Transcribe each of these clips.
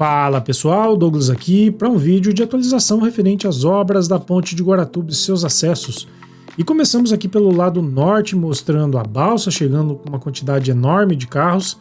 Fala pessoal, Douglas aqui para um vídeo de atualização referente às obras da Ponte de Guaratuba e seus acessos. E começamos aqui pelo lado norte, mostrando a balsa chegando com uma quantidade enorme de carros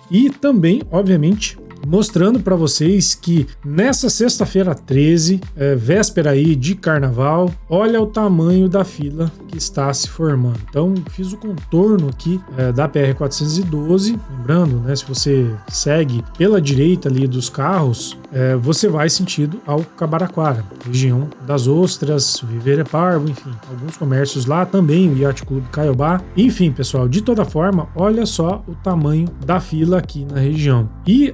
e também, obviamente, mostrando para vocês que nessa sexta-feira 13, véspera aí de carnaval, olha o tamanho da fila que está se formando. Então fiz o contorno aqui da PR-412, lembrando, né, se você segue pela direita ali dos carros, você vai sentido ao Cabaraquara, região das Ostras, Viveira Parvo, enfim, alguns comércios lá, também o Yacht Clube Caiobá. Enfim, pessoal, de toda forma, olha só o tamanho da fila aqui na região. E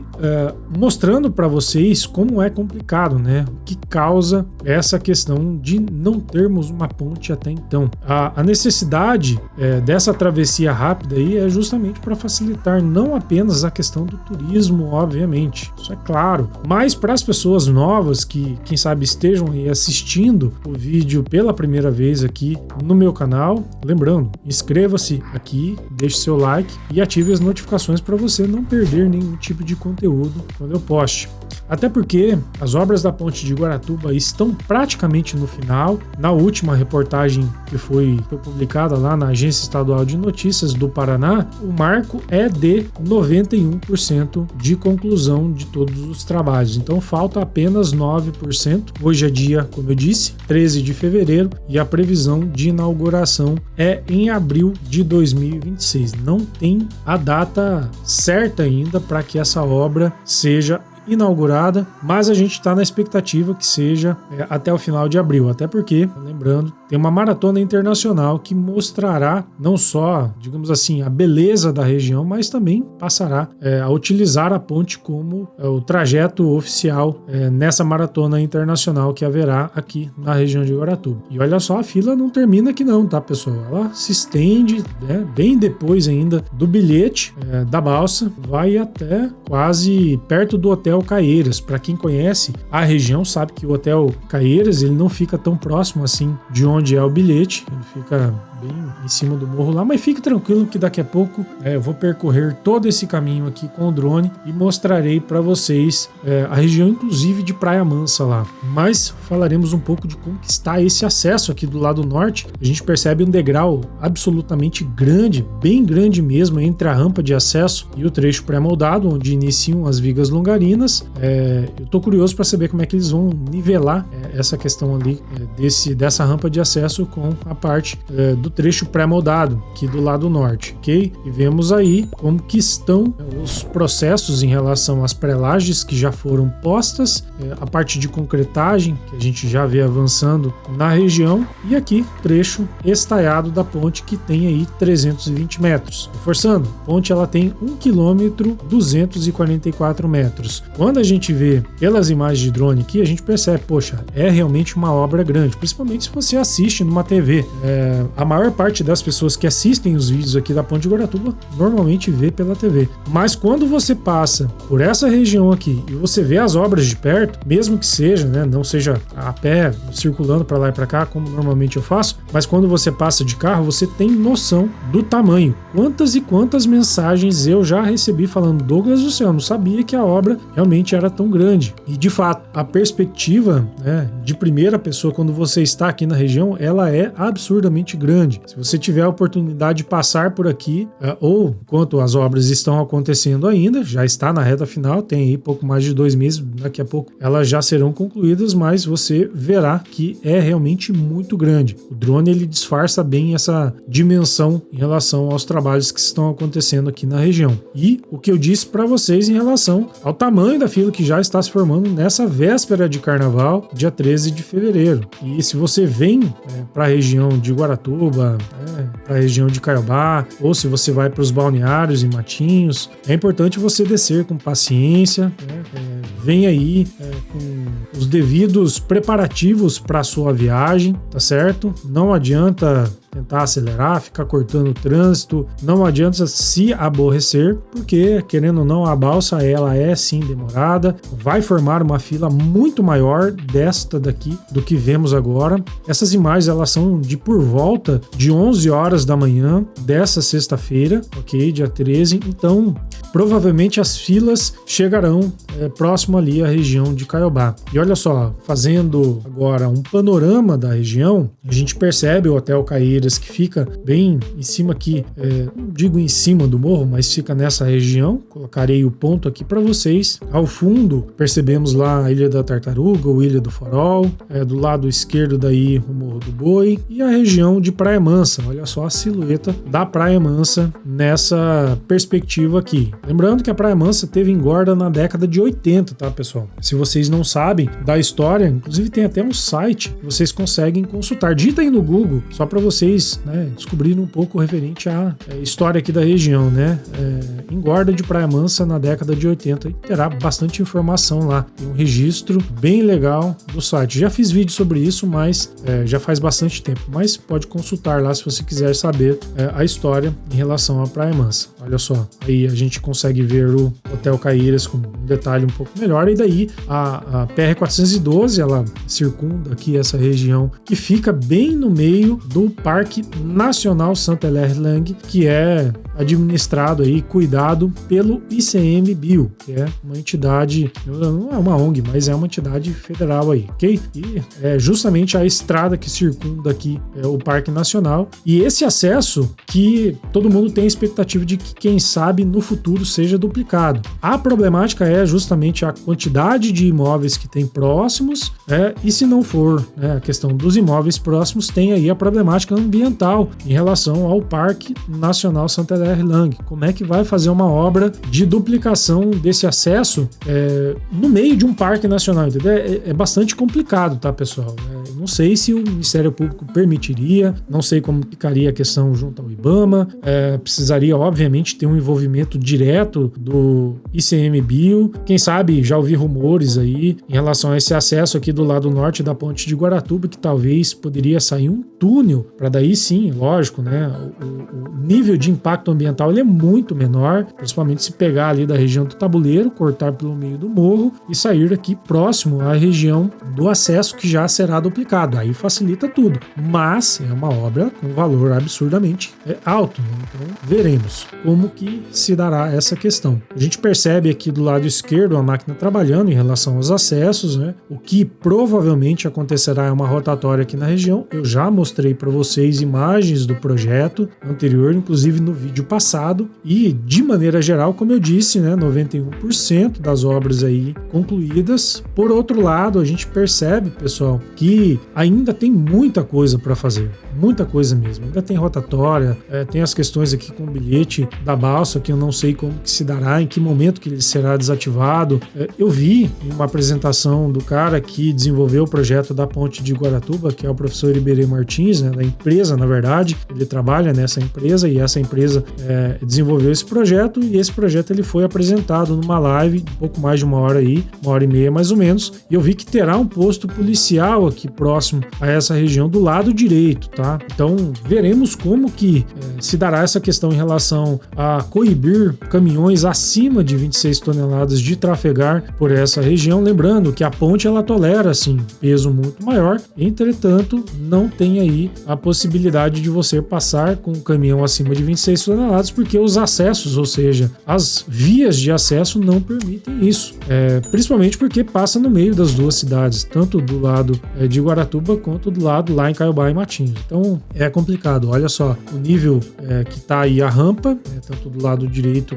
mostrando para vocês como é complicado, né? O que causa essa questão de não termos uma ponte até então. A necessidade dessa travessia rápida aí é justamente para facilitar não apenas a questão do turismo, obviamente, isso é claro, mas para as pessoas novas que, quem sabe, estejam aí assistindo o vídeo pela primeira vez aqui no meu canal, lembrando, inscreva-se aqui, deixe seu like e ative as notificações para você não perder nenhum tipo de conteúdo quando eu poste. Até porque as obras da Ponte de Guaratuba estão praticamente no final. Na última reportagem que foi publicada lá na Agência Estadual de Notícias do Paraná, o marco é de 91% de conclusão de todos os trabalhos. Então falta apenas 9%. Hoje é dia, como eu disse, 13 de fevereiro e a previsão de inauguração é em abril de 2026. Não tem a data certa ainda para que essa obra seja inaugurada, mas a gente está na expectativa que seja até o final de abril, até porque, lembrando, tem uma maratona internacional que mostrará não só, digamos assim, a beleza da região, mas também passará a utilizar a ponte como o trajeto oficial nessa maratona internacional que haverá aqui na região de Guaratuba. E olha só, a fila não termina aqui não, tá, pessoal? Ela se estende, né, bem depois ainda do bilhete da balsa, vai até quase perto do Hotel Caieiras. Para quem conhece a região sabe que o Hotel Caieiras ele não fica tão próximo assim de onde é o bilhete, ele fica bem em cima do morro lá, mas fique tranquilo que daqui a pouco eu vou percorrer todo esse caminho aqui com o drone e mostrarei para vocês a região inclusive de Praia Mansa lá. Mas falaremos um pouco de como que está esse acesso aqui do lado norte. A gente percebe um degrau absolutamente grande, bem grande mesmo, entre a rampa de acesso e o trecho pré-moldado, onde iniciam as vigas longarinas. Eu tô curioso para saber como é que eles vão nivelar essa questão ali dessa rampa de acesso com a parte do trecho pré-moldado aqui do lado norte, ok? E vemos aí como que estão os processos em relação às pré-lajes que já foram postas, a parte de concretagem que a gente já vê avançando na região e aqui trecho estaiado da ponte que tem aí 320 metros. Reforçando, a ponte ela tem 1 km 244 metros. Quando a gente vê pelas imagens de drone aqui, a gente percebe, poxa, é realmente uma obra grande, principalmente se você assiste numa TV. A maior parte das pessoas que assistem os vídeos aqui da Ponte de Guaratuba normalmente vê pela TV. Mas quando você passa por essa região aqui e você vê as obras de perto, mesmo que seja, né, não seja a pé, circulando para lá e para cá, como normalmente eu faço, mas quando você passa de carro, você tem noção do tamanho. Quantas e quantas mensagens eu já recebi falando, Douglas do céu, eu não sabia que a obra realmente era tão grande. E de fato, a perspectiva, né, de primeira pessoa quando você está aqui na região, ela é absurdamente grande. Se você tiver a oportunidade de passar por aqui, ou enquanto as obras estão acontecendo ainda, já está na reta final, tem aí pouco mais de 2 meses, daqui a pouco elas já serão concluídas, mas você verá que é realmente muito grande. O drone ele disfarça bem essa dimensão em relação aos trabalhos que estão acontecendo aqui na região. E o que eu disse para vocês em relação ao tamanho da fila que já está se formando nessa véspera de carnaval, dia 13 de fevereiro. E se você vem para a região de Guaratuba, para a região de Caiobá, ou se você vai para os balneários e matinhos, é importante você descer com paciência, vem aí com os devidos preparativos para a sua viagem, tá certo? Não adianta tentar acelerar, ficar cortando o trânsito. Não adianta se aborrecer, porque, querendo ou não, a balsa ela é sim demorada, vai formar uma fila muito maior desta daqui do que vemos agora. Essas imagens elas são de por volta de 11 horas da manhã dessa sexta-feira, ok? Dia 13. Então, provavelmente as filas chegarão próximo ali à região de Caiobá. E olha só, fazendo agora um panorama da região, a gente percebe o Hotel Caieiras que fica bem em cima aqui, não digo em cima do morro, mas fica nessa região. Colocarei o ponto aqui para vocês. Ao fundo, percebemos lá a Ilha da Tartaruga, ou Ilha do Farol, do lado esquerdo daí o Morro do Boi e a região de Praia Mansa. Olha só a silhueta da Praia Mansa nessa perspectiva aqui. Lembrando que a Praia Mansa teve engorda na década de 80, tá, pessoal? Se vocês não sabem da história, inclusive tem até um site que vocês conseguem consultar. Digita aí no Google, só para vocês, né, descobrirem um pouco referente à história aqui da região, né? Engorda de Praia Mansa na década de 80 e terá bastante informação lá. Tem um registro bem legal do site. Já fiz vídeo sobre isso, mas já faz bastante tempo. Mas pode consultar lá se você quiser saber a história em relação à Praia Mansa. Olha só, aí a gente consegue ver o Hotel Caieiras com um detalhe um pouco melhor, e daí a PR-412, ela circunda aqui essa região que fica bem no meio do Parque Nacional Saint-Hilaire-Lang, que é administrado aí, cuidado pelo ICMBio, que é uma entidade, não é uma ONG, mas é uma entidade federal aí, ok? E é justamente a estrada que circunda aqui o Parque Nacional, e esse acesso que todo mundo tem a expectativa de que, quem sabe, no futuro seja duplicado. A problemática é justamente a quantidade de imóveis que tem próximos, e se não for, a questão dos imóveis próximos, tem aí a problemática ambiental em relação ao Parque Nacional Saint-Hilaire-Lang. Como é que vai fazer uma obra de duplicação desse acesso no meio de um parque nacional? Entendeu? É bastante complicado, tá, pessoal? Não sei se o Ministério Público permitiria, não sei como ficaria a questão junto ao IBAMA, precisaria, obviamente, ter um envolvimento direto do ICMBio. Quem sabe, já ouvi rumores aí em relação a esse acesso aqui do lado norte da ponte de Guaratuba, que talvez poderia sair um túnel, para daí sim, lógico, né, o nível de impacto ambiental ele é muito menor, principalmente se pegar ali da região do Tabuleiro, cortar pelo meio do morro e sair aqui próximo à região do acesso, que já será duplicado. Aí facilita tudo, mas é uma obra com valor absurdamente alto, né? Então veremos como que se dará essa questão. A gente percebe aqui do lado esquerdo a máquina trabalhando em relação aos acessos, né? O que provavelmente acontecerá é uma rotatória aqui na região. Eu já mostrei para vocês imagens do projeto anterior, inclusive no vídeo passado, e de maneira geral, como eu disse, né, 91% das obras aí concluídas. Por outro lado, a gente percebe, pessoal, que ainda tem muita coisa para fazer, muita coisa mesmo. Ainda tem rotatória, tem as questões aqui com o bilhete da balsa, que eu não sei como que se dará, em que momento que ele será desativado. Eu vi uma apresentação do cara que desenvolveu o projeto da ponte de Guaratuba, que é o professor Iberê Martins, né, da empresa, na verdade. Ele trabalha nessa empresa e essa empresa desenvolveu esse projeto, e esse projeto ele foi apresentado numa live, um pouco mais de uma hora aí, 1h30 mais ou menos, e eu vi que terá um posto policial aqui próximo a essa região do lado direito, tá? Então veremos como que se dará essa questão em relação a coibir caminhões acima de 26 toneladas de trafegar por essa região. Lembrando que a ponte ela tolera assim peso muito maior, entretanto não tem aí a possibilidade de você passar com um caminhão acima de 26 toneladas, porque os acessos, ou seja, as vias de acesso não permitem isso, principalmente porque passa no meio das duas cidades, tanto do lado de Guaratuba quanto do lado lá em Caiobá e Matinhos. Então é complicado. Olha só o nível que tá aí a rampa, tanto do lado direito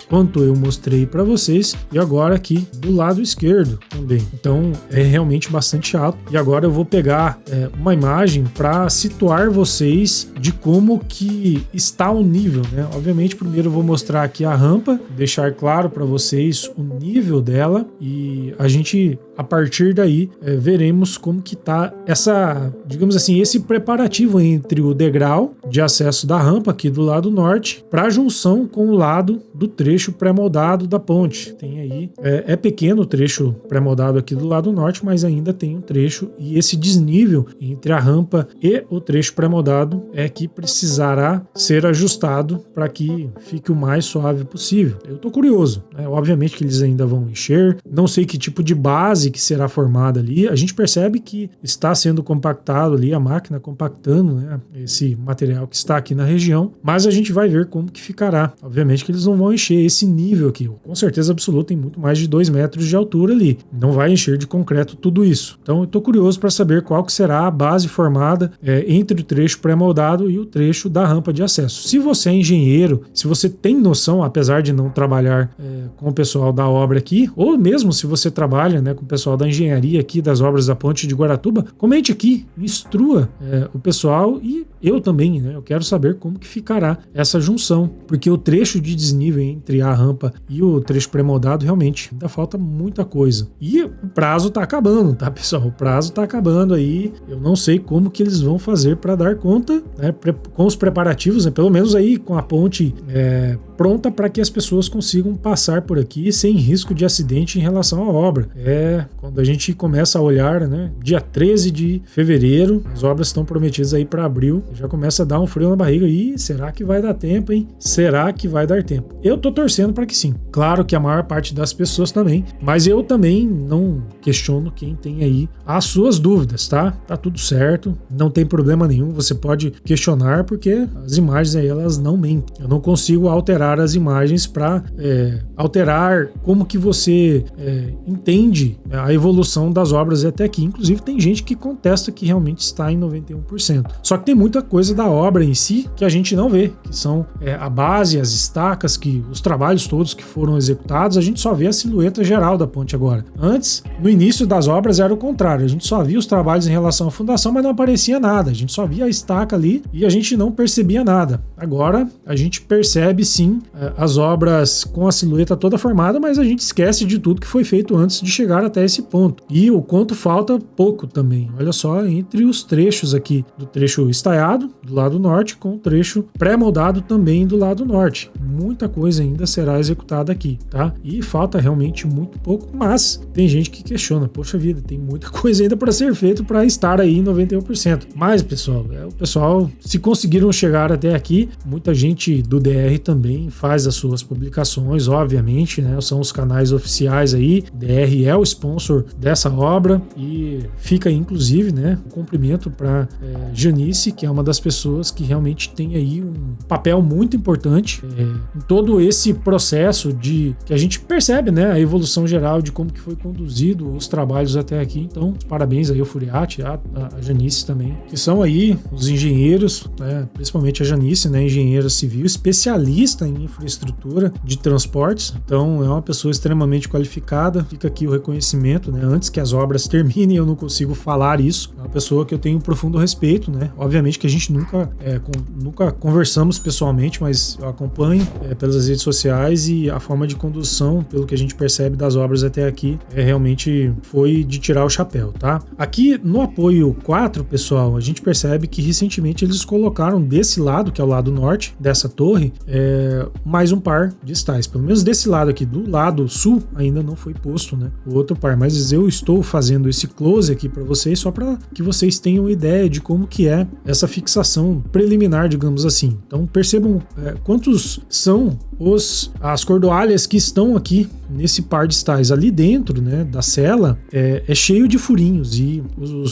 quanto eu mostrei para vocês, e agora aqui do lado esquerdo também. Então é realmente bastante alto. E agora eu vou pegar uma imagem para situar vocês de como que está o nível, né? Obviamente, primeiro eu vou mostrar aqui a rampa, deixar claro para vocês o nível dela, e a gente a partir daí veremos como que tá essa, digamos assim, esse preparativo entre o degrau de acesso da rampa aqui do lado norte para a junção com o lado do trecho pré-moldado da ponte. Tem aí, é pequeno o trecho pré-moldado aqui do lado norte, mas ainda tem um trecho, e esse desnível entre a rampa e o trecho pré-moldado é que precisará ser ajustado para que fique o mais suave possível. Eu tô curioso, né? Obviamente que eles ainda vão encher, não sei que tipo de base que será formada ali. A gente percebe que está sendo compactado ali, a máquina compactando, né, esse material que está aqui na região, mas a gente vai ver como que ficará. Obviamente que eles não vão encher esse nível aqui, com certeza absoluta, tem muito mais de 2 metros de altura ali, não vai encher de concreto tudo isso. Então eu tô curioso para saber qual que será a base formada entre o trecho pré-moldado e o trecho da rampa de acesso. Se você é engenheiro, se você tem noção, apesar de não trabalhar com o pessoal da obra aqui, ou mesmo se você trabalha, né, com o pessoal da engenharia aqui das obras da ponte de Guaratuba, comente aqui, instrua o pessoal, e eu também, né, eu quero saber como que ficará essa junção, porque o trecho de desnível entre a rampa e o trecho pré-moldado realmente ainda falta muita coisa. E o prazo tá acabando, tá, pessoal? O prazo tá acabando aí. Eu não sei como que eles vão fazer para dar conta, né, com os preparativos, né, pelo menos aí com a ponte pronta para que as pessoas consigam passar por aqui sem risco de acidente em relação à obra. Quando a gente começa a olhar, né, dia 13 de fevereiro, as obras estão prometidas aí para abril, já começa a dar um frio na barriga. E será que vai dar tempo, hein? Será que vai dar tempo? Eu tô torcendo para que sim. Claro que a maior parte das pessoas também, mas eu também não questiono quem tem aí as suas dúvidas, tá? Tá tudo certo, não tem problema nenhum, você pode questionar, porque as imagens aí, elas não mentem. Eu não consigo alterar as imagens para alterar como que você entende a evolução das obras até aqui. Inclusive tem gente que contesta que realmente está em 91%. Só que tem muita coisa da obra em si que a gente não vê, que são a base, as estacas, que os trabalhos todos que foram executados, a gente só vê a silhueta geral da ponte agora. Antes, no início das obras era o contrário, a gente só via os trabalhos em relação à fundação, mas não aparecia nada, a gente só via a estaca ali e a gente não percebia nada. Agora a gente percebe sim as obras com a silhueta toda formada, mas a gente esquece de tudo que foi feito antes de chegar até esse ponto. E o quanto falta pouco também. Olha só, entre os trechos aqui, do trecho estaiado do lado norte com o trecho pré-moldado também do lado norte. Muita coisa ainda será executada aqui, tá? E falta realmente muito pouco, mas tem gente que questiona, poxa vida, tem muita coisa ainda para ser feito para estar aí em 91%. Mas, pessoal, o pessoal, se conseguiram chegar até aqui, muita gente do DR também faz as suas publicações, obviamente, né? São os canais oficiais aí, o DR é o sponsor dessa obra, e fica inclusive, né, um cumprimento para Janice, que é uma das pessoas que realmente tem aí um papel muito importante em todo esse processo que a gente percebe, né, a evolução geral de como que foi conduzido os trabalhos até aqui. Então, parabéns aí ao Furiati, a Janice também, que são aí os engenheiros, né, principalmente a Janice, né, engenheira civil, especialista em infraestrutura de transportes. Então, é uma pessoa extremamente qualificada. Fica aqui o reconhecimento, né, antes que as obras terminem, eu não consigo falar isso. É uma pessoa que eu tenho um profundo respeito, né? Obviamente que a gente nunca conversamos pessoalmente, mas eu acompanho pelas redes sociais, e a forma de condução, pelo que a gente percebe das obras até aqui, realmente foi de tirar o chapéu, tá? Aqui no apoio 4, pessoal, a gente percebe que recentemente eles colocaram desse lado, que é o lado norte dessa torre, mais um par de estais. Pelo menos desse lado aqui, do lado sul, ainda não foi posto, né, o outro par, mas eu estou fazendo esse close aqui para vocês só para que vocês tenham ideia de como que é essa fixação preliminar, digamos assim. Então percebam quantos são as cordoalhas que estão aqui nesse par de estais. Ali dentro, né, da cela é cheio de furinhos, e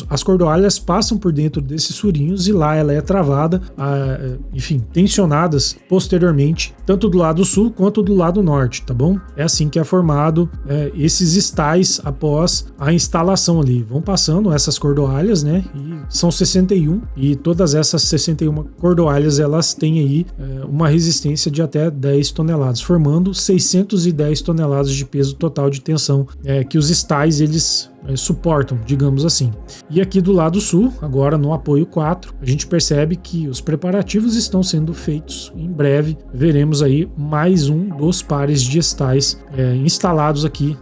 as cordoalhas passam por dentro desses furinhos, e lá ela é travada, enfim, tensionadas posteriormente, tanto do lado sul quanto do lado norte, tá bom? É assim que é formado esses estais após a instalação ali. Vão passando essas cordoalhas, né, e são 61, e todas essas 61 cordoalhas, elas têm aí uma resistência de até 10 toneladas, formando 610 toneladas toneladas de peso total de tensão que os estais eles suportam, digamos assim. E aqui do lado sul, agora no apoio 4, a gente percebe que os preparativos estão sendo feitos. Em breve veremos aí mais um dos pares de estais instalados aqui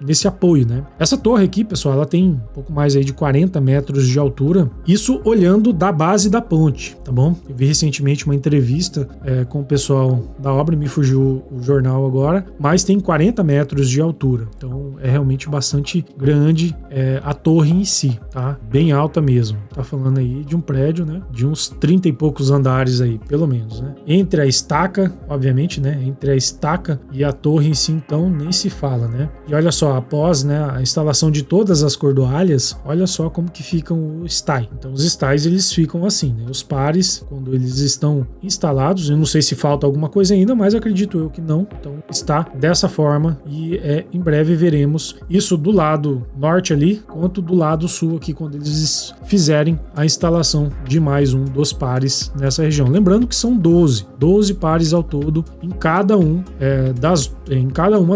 nesse apoio, né? Essa torre aqui, pessoal, ela tem um pouco mais aí de 40 metros de altura, isso olhando da base da ponte, tá bom? Eu vi recentemente uma entrevista com o pessoal da obra, me fugiu o jornal agora, mas tem 40 metros de altura, então é realmente bastante grande a torre em si, tá? Bem alta mesmo. Tá falando aí de um prédio, né? De uns 30 e poucos andares aí, pelo menos, né? Entre a estaca, obviamente, né? Entre a estaca e a torre em si, então, nem se fala, né? E olha só, após, né, a instalação de todas as cordoalhas, olha só como que ficam os estais. Então, os estais, eles ficam assim, né? Os pares, quando eles estão instalados, eu não sei se falta alguma coisa ainda, mas acredito eu que não. Então, está dessa forma e em breve veremos isso do lado norte ali, quanto do lado sul aqui, quando eles fizerem a instalação de mais um dos pares nessa região. Lembrando que são 12 pares ao todo em cada uma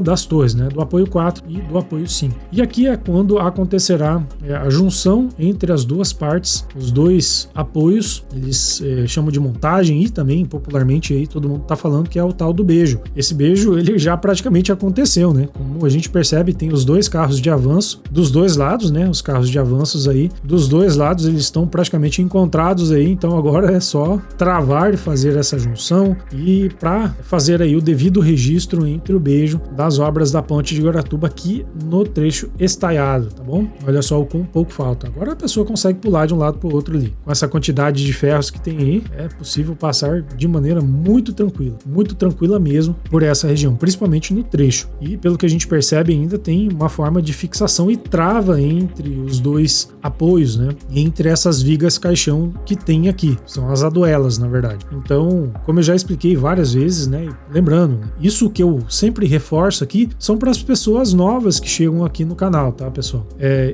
das torres, né? Do apoio 4 e do apoio 5. E aqui é quando acontecerá a junção entre as duas partes, os dois apoios, eles chamam de montagem e também popularmente aí todo mundo tá falando que é o tal do beijo. Esse beijo ele já praticamente aconteceu, né? Como a gente percebe, tem os dois carros de avanço dos dois lados, né? Os carros de avanços aí, dos dois lados eles estão praticamente encontrados aí, então agora é só travar e fazer essa junção e para fazer aí o devido registro entre o beijo das obras da ponte de Guaratuba aqui no trecho estaiado, tá bom? Olha só o quão pouco falta. Agora a pessoa consegue pular de um lado para o outro ali. Com essa quantidade de ferros que tem aí, é possível passar de maneira muito tranquila mesmo por essa região, principalmente no trecho. E pelo que a gente percebe ainda tem uma forma de fixação e trava entre os dois apoios, né? Entre essas vigas caixão que tem aqui. São as aduelas, na verdade. Então, como eu já expliquei várias vezes, né? Lembrando, isso que eu sempre reforço aqui são para as pessoas novas que chegam aqui no canal, tá, pessoal?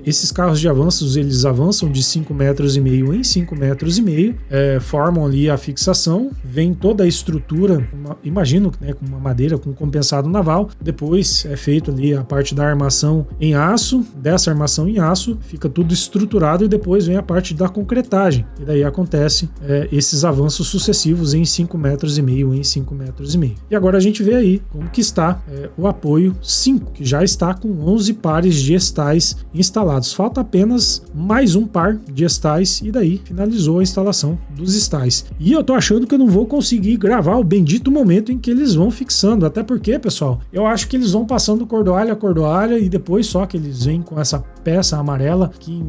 Esses carros de avanços, eles avançam de 5,5 metros em 5,5 metros, formam ali a fixação, vem toda a estrutura, imagino, né, com uma madeira, com compensado naval, depois é feito ali a parte da armação em aço, dessa armação em aço, fica tudo estruturado e depois vem a parte da concretagem. E daí acontece esses avanços sucessivos em 5,5 metros em 5,5 metros. E agora a gente vê aí como que está o apoio 5, que já está com 11 pares de estais instalados. Falta apenas mais um par de estais e daí finalizou a instalação dos estais. E eu tô achando que eu não vou conseguir gravar o bendito momento em que eles vão fixando, até porque, pessoal, eu acho que eles vão passando cordoalha a cordoalha e depois só que eles vêm com essa peça amarela que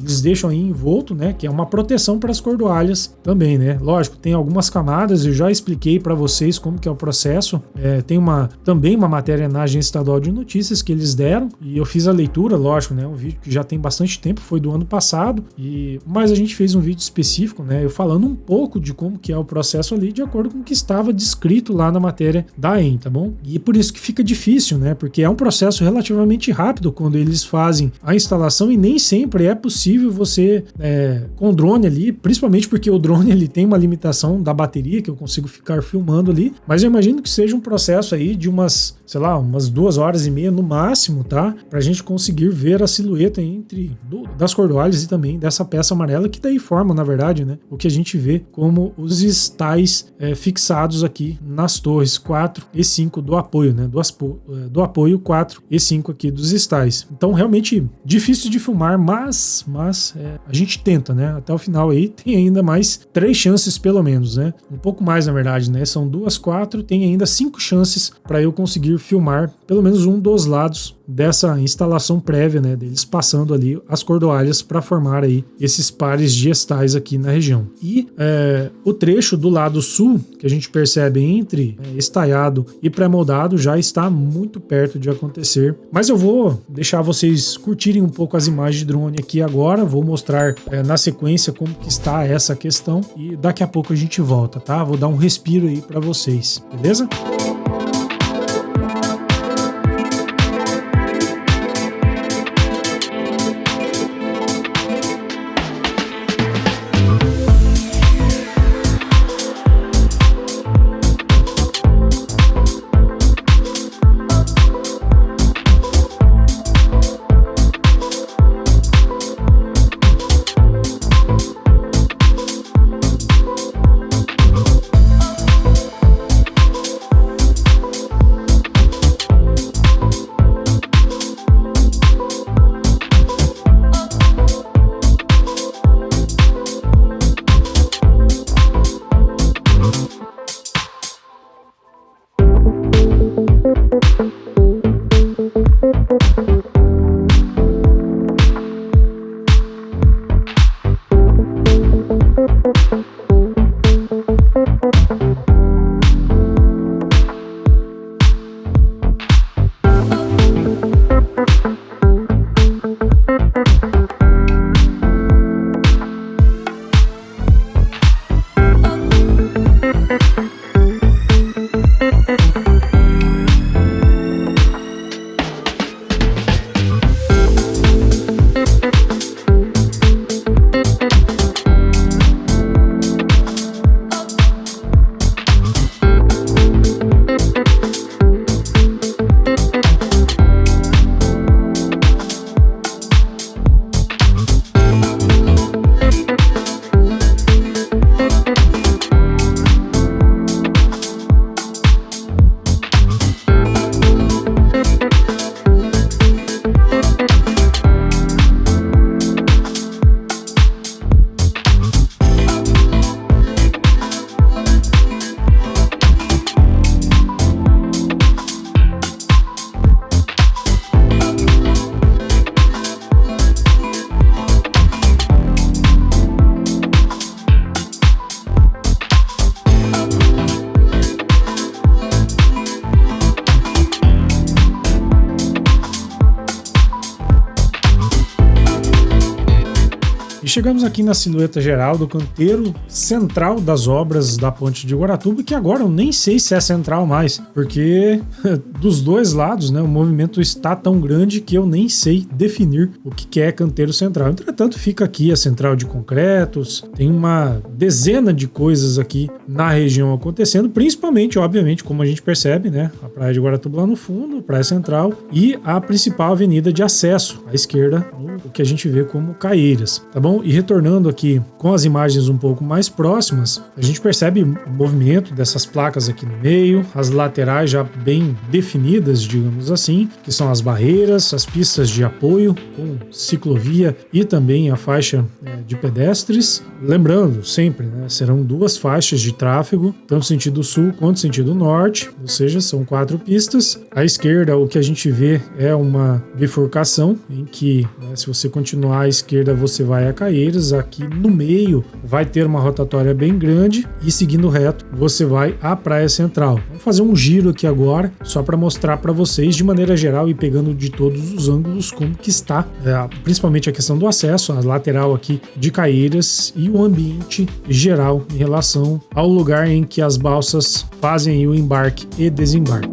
eles deixam aí envolto, né? Que é uma proteção para as cordoalhas também, né? Lógico, tem algumas camadas, eu já expliquei para vocês como que é o processo. Tem também uma matéria na Agência Estadual de Notícias que eles deram e eu fiz a leitura, lógico, né? Um vídeo que já tem bastante tempo, foi do ano passado, mas a gente fez um vídeo específico, né? Eu falando um pouco de como que é o processo ali, de acordo com o que estava descrito lá na matéria da AEM, tá bom? E por isso que fica difícil, né? Porque é um processo relativamente rápido quando eles fazem a instalação e nem sempre é possível você com o drone ali, principalmente porque o drone ele tem uma limitação da bateria que eu consigo ficar filmando ali, mas eu imagino que seja um processo aí de umas 2h30 no máximo, tá? Pra gente conseguir ver a silhueta das cordoalhas e também dessa peça amarela que daí forma, na verdade, né? O que a gente vê como os estais fixados aqui nas torres 4 e 5 do apoio, né? Do apoio 4 e 5 aqui dos estais. Então, realmente difícil de filmar, mas a gente tenta, né? Até o final aí tem ainda mais 3 chances pelo menos, né? Um pouco mais, na verdade, né? São 2, 4, tem ainda 5 chances para eu conseguir filmar pelo menos um dos lados dessa instalação prévia, né, deles passando ali as cordoalhas para formar aí esses pares de estais aqui na região. E o trecho do lado sul, que a gente percebe entre estaiado e pré-moldado, já está muito perto de acontecer. Mas eu vou deixar vocês curtirem um pouco as imagens de drone aqui agora, vou mostrar na sequência como que está essa questão e daqui a pouco a gente volta, tá? Vou dar um respiro aí para vocês, beleza? chegamos aqui na silhueta geral do canteiro central das obras da ponte de Guaratuba, que agora eu nem sei se é central mais, porque dos dois lados, né, o movimento está tão grande que eu nem sei definir o que é canteiro central. Entretanto, fica aqui a central de concretos, tem uma dezena de coisas aqui na região acontecendo, principalmente, obviamente, como a gente percebe, né, a praia de Guaratuba lá no fundo, praia central e a principal avenida de acesso à esquerda, o que a gente vê como Caieiras, tá bom? E retornando aqui com as imagens um pouco mais próximas, a gente percebe o movimento dessas placas aqui no meio, as laterais já bem definidas, digamos assim, que são as barreiras, as pistas de apoio com ciclovia e também a faixa de pedestres. Lembrando, sempre, né, serão duas faixas de tráfego, tanto sentido sul quanto sentido norte, ou seja, são 4 pistas. À esquerda, o que a gente vê é uma bifurcação em que, né, se você continuar à esquerda, você vai a Caieiras. Aqui no meio vai ter uma rotatória bem grande e seguindo reto, você vai à Praia Central. Vamos fazer um giro aqui agora, só para mostrar para vocês de maneira geral e pegando de todos os ângulos como que está, principalmente a questão do acesso, a lateral aqui de Caieiras e o ambiente geral em relação ao lugar em que as balsas fazem o embarque e desembarque.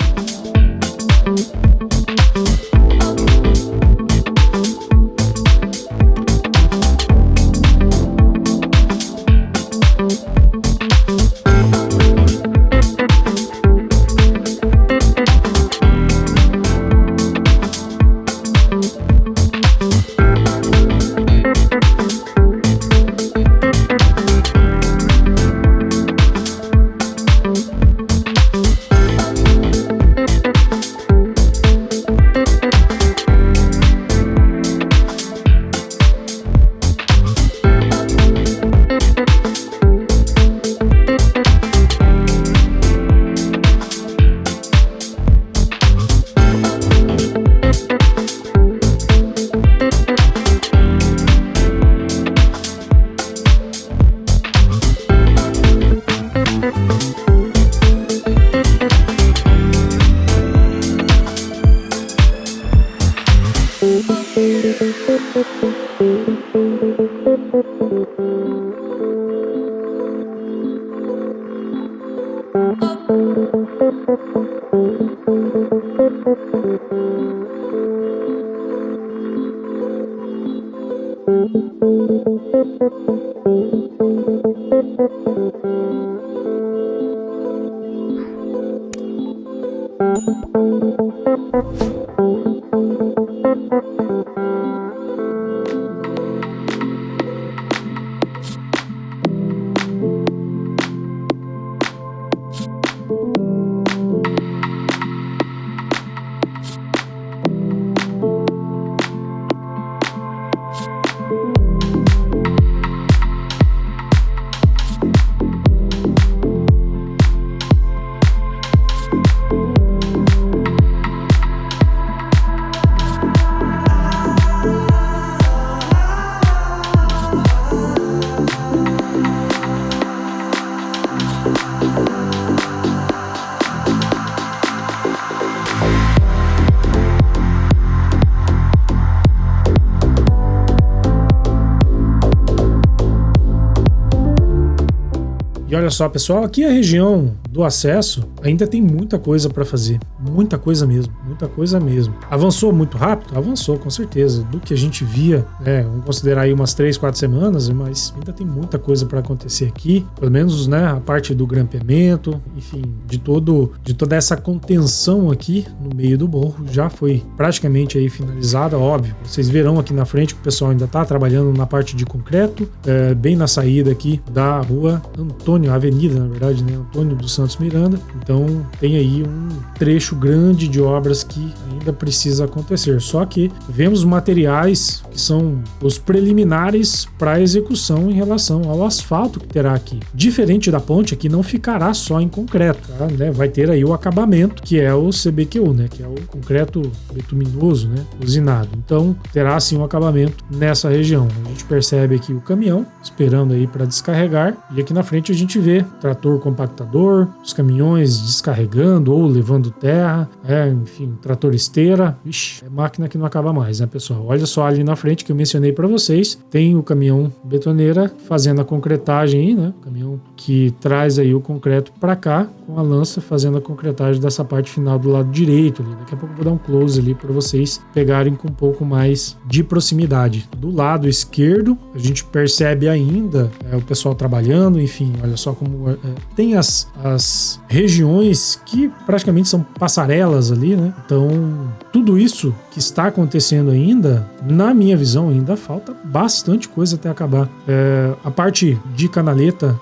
E olha só, pessoal, aqui a região do acesso ainda tem muita coisa para fazer, muita coisa mesmo. Avançou muito rápido? Avançou, com certeza. Do que a gente via, vamos considerar aí umas 3, 4 semanas, mas ainda tem muita coisa para acontecer aqui, pelo menos, né, a parte do grampeamento, enfim, de toda essa contenção aqui no meio do morro já foi praticamente aí finalizada, óbvio. Vocês verão aqui na frente que o pessoal ainda está trabalhando na parte de concreto, bem na saída aqui da rua Antônio, a avenida, na verdade, né, Antônio dos Santos Miranda. Então tem aí um trecho grande de obras que ainda precisa acontecer. Só que vemos materiais que são os preliminares para a execução em relação ao asfalto que terá aqui. Diferente da ponte, aqui não ficará só em concreto, tá? Né? Vai ter aí o acabamento, que é o CBQU, né? Que é o concreto bituminoso, né? Usinado. Então terá sim um acabamento nessa região. A gente percebe aqui o caminhão esperando aí para descarregar, e aqui na frente a gente vê trator compactador, os caminhões descarregando ou levando terra, enfim, trator externo, esteira, é máquina que não acaba mais, né, pessoal? Olha só ali na frente que eu mencionei para vocês, tem o caminhão betoneira fazendo a concretagem aí, né? O caminhão que traz aí o concreto para cá com a lança fazendo a concretagem dessa parte final do lado direito ali. Daqui a pouco eu vou dar um close ali para vocês pegarem com um pouco mais de proximidade. Do lado esquerdo, a gente percebe ainda o pessoal trabalhando, enfim, olha só como tem as regiões que praticamente são passarelas ali, né? Então, tudo isso que está acontecendo ainda, na minha visão, ainda falta bastante coisa até acabar. A parte de canaleta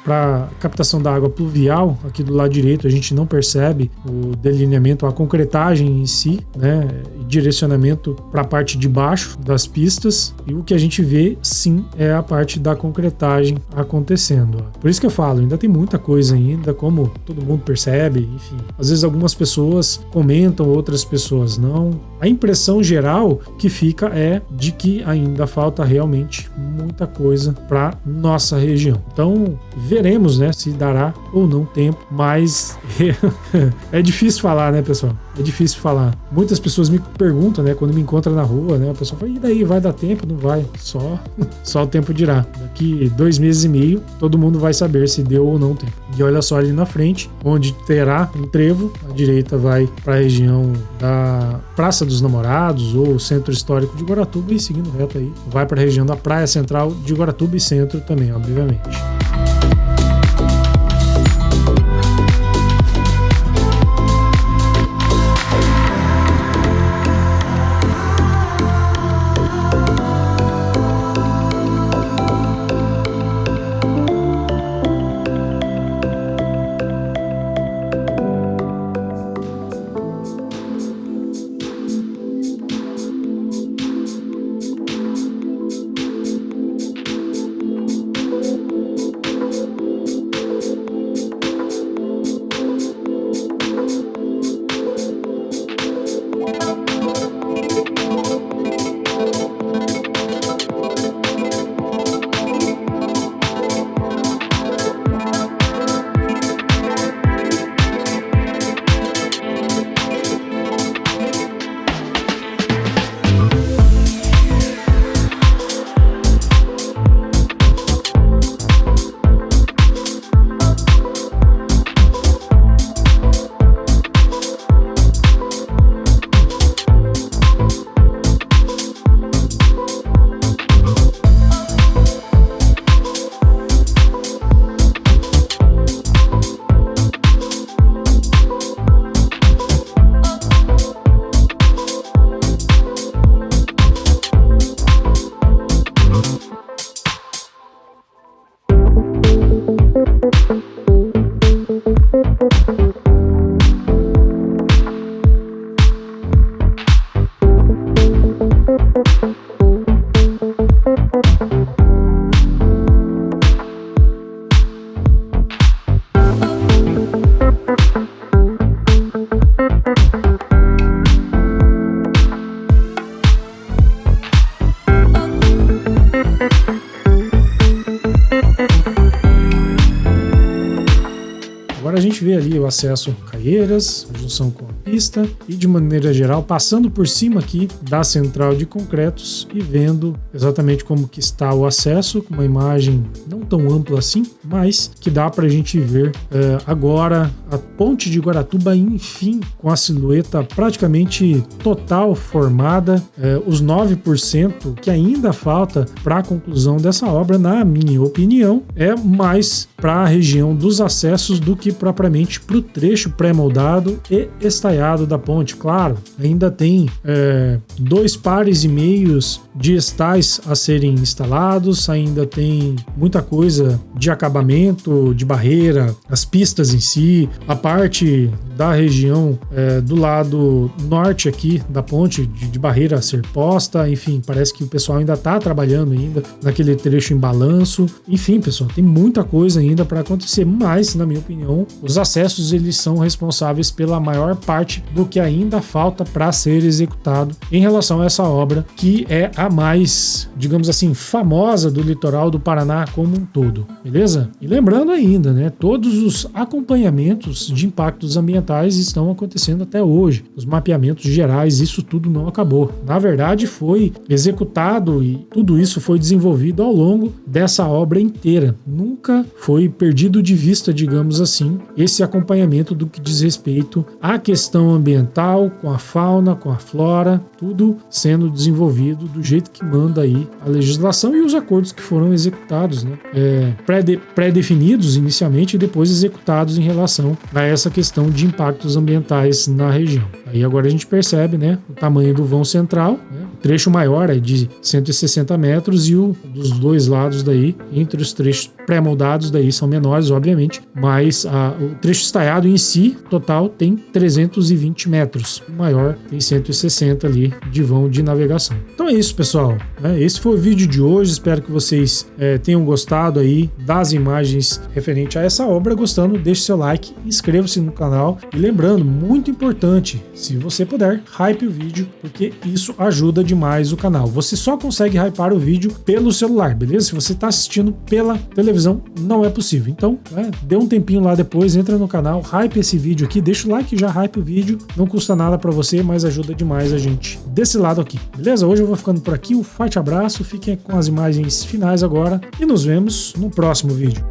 para captação da água pluvial, aqui do lado direito, a gente não percebe o delineamento, a concretagem em si, né? E direcionamento para a parte de baixo das pistas, e o que a gente vê, sim, é a parte da concretagem acontecendo. Por isso que eu falo, ainda tem muita coisa ainda, como todo mundo percebe, enfim. Às vezes algumas pessoas comentam, outras pessoas não. A impressão geral que fica é de que ainda falta realmente muita coisa para nossa região. Então, veremos, né, se dará ou não tempo, mas é difícil falar, né, pessoal? É difícil falar. Muitas pessoas me perguntam, né, quando me encontram na rua, né, a pessoa fala, e daí, vai dar tempo? Não vai. Só o tempo dirá. Daqui 2 meses e meio, todo mundo vai saber se deu ou não tempo. E olha só ali na frente, onde terá um trevo, a direita vai para a região da Praça dos Namorados ou Centro Histórico de Guaratuba, e seguindo reto aí, vai para a região da Praia Central de Guaratuba e Centro também, obviamente. Agora a gente vê ali o acesso Caieiras, a junção com a pista e, de maneira geral, passando por cima aqui da central de concretos e vendo exatamente como que está o acesso, com uma imagem não tão ampla assim, mas que dá para a gente ver agora a ponte de Guaratuba, enfim, com a silhueta praticamente total formada, os 9% que ainda falta para a conclusão dessa obra, na minha opinião, é mais para a região dos acessos do que propriamente para o trecho pré-moldado e estaiado da ponte. Claro, ainda tem 2,5 pares de estais a serem instalados, ainda tem muita coisa de acabamento, de barreira, as pistas em si, a parte da região do lado norte aqui da ponte de barreira a ser posta, enfim, parece que o pessoal ainda está trabalhando ainda naquele trecho em balanço. Enfim, pessoal, tem muita coisa ainda para acontecer, mas, na minha opinião, os acessos eles são responsáveis pela maior parte parte do que ainda falta para ser executado em relação a essa obra, que é a mais, digamos assim, famosa do litoral do Paraná como um todo, beleza? E lembrando ainda, né, todos os acompanhamentos de impactos ambientais estão acontecendo até hoje. Os mapeamentos gerais, isso tudo não acabou. Na verdade, foi executado e tudo isso foi desenvolvido ao longo dessa obra inteira. Nunca foi perdido de vista, digamos assim, esse acompanhamento do que diz respeito à questão ambiental, com a fauna, com a flora, tudo sendo desenvolvido do jeito que manda aí a legislação e os acordos que foram executados, né? Pré-definidos inicialmente e depois executados em relação a essa questão de impactos ambientais na região. Aí agora a gente percebe, né, o tamanho do vão central, né? O trecho maior é de 160 metros e o dos dois lados daí, entre os trechos pré-moldados daí são menores, obviamente, mas o trecho estaiado em si, total, tem 320 metros. O maior tem 160 ali de vão de navegação. Então é isso, pessoal. Esse foi o vídeo de hoje. Espero que vocês tenham gostado aí das imagens referente a essa obra. Gostando, deixe seu like, inscreva-se no canal e lembrando, muito importante, se você puder, hype o vídeo, porque isso ajuda demais o canal. Você só consegue hypar o vídeo pelo celular, beleza? Se você está assistindo pela televisão, não é possível. Então, dê um tempinho lá depois, entra no canal, hype esse vídeo aqui, deixa o like, já hype o vídeo, não custa nada para você, mas ajuda demais a gente desse lado aqui, beleza? Hoje eu vou ficando por aqui, um forte abraço, fiquem com as imagens finais agora e nos vemos no próximo vídeo.